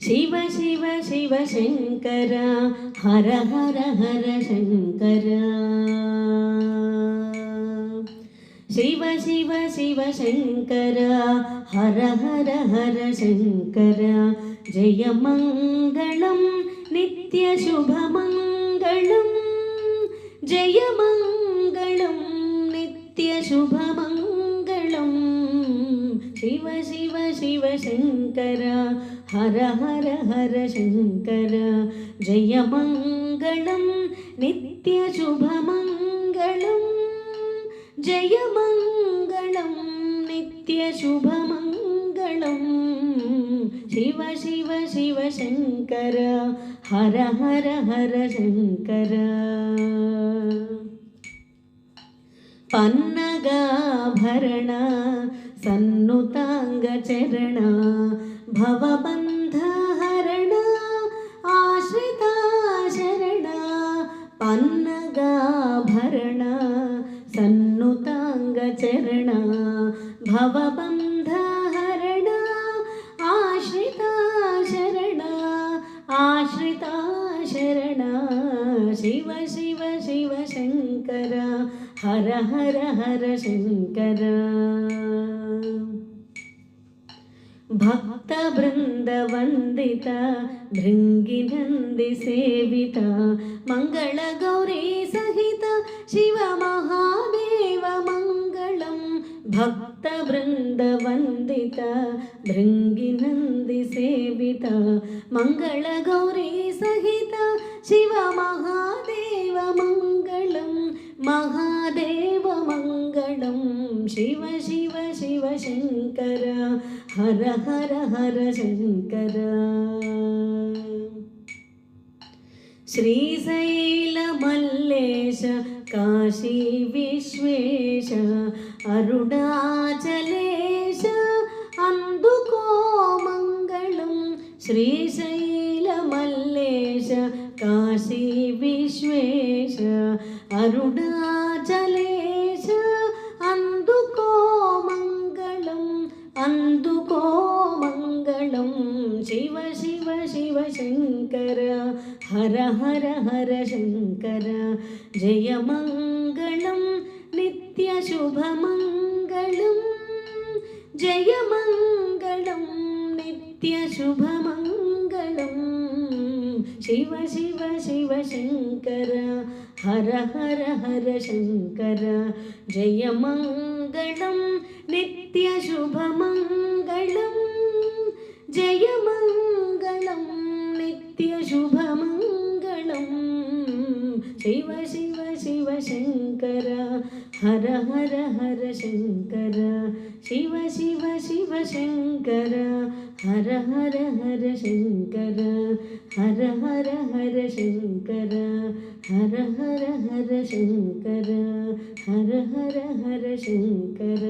शिव शिव शिव शंकर हर हर हर शंकर शिव शिव शिव शंकर हर हर हर शंकर जय मंगलम नित्य शुभ मंगलम जय मंगलम नित्य शुभ मंगलम शिव शिव शिव शंकर हर हर हर शंकर जय मंगलम नित्य शुभ मंगलम जय मंगलम नित्य शुभ मंगलम शिव शिव शिव शंकर हर हर हर शंकर पन्नगाभरण सन्नुतांग चरण भवबंध हरण आश्रिता शरण पन्नगाभरण सन्नुतांग चरण भवबंध हरण आश्रिता शरण आश्रिता शरण शिव शिव शिव शंकर हर हर हर शंकर भक्त वृंद वंदित भृंगिनंदि सेवित मंगल गौरी सहित शिव महादेव मंगलम भक्त वृंद वंदित भृंगिनंदि सेवित मंगल गौरी सहित शिव महादेव मंगलम महादेव मंगलम शिव शिव शिव शंकर हर हर हर शंकर श्रीशैल मल्लेश काशी विश्वेश अरुणाचलेश अंदुको मंगलम श्रीशैल मल्लेश काशी विश्वेश अरुणाचलेश अंदुको मंगलम अंदुको मंगलम शिव शिव शिव शंकर हर हर हर शंकर जय मंगलम नित्य शुभ मंगलम जय मंगलम नित्य शुभ मंगलम शिव शिव शिव शंकर हर हर हर शंकर जय मंगलम नित्य शुभ मंगलम जय मंगलम नित्य शुभ मंगलम शिव शिव शिव शंकर हर हर हर शंकर शिव शिव शिव शंकर हर हर हर शंकर हर हर हर शंकर हर हर हर शंकर हर हर हर शंकर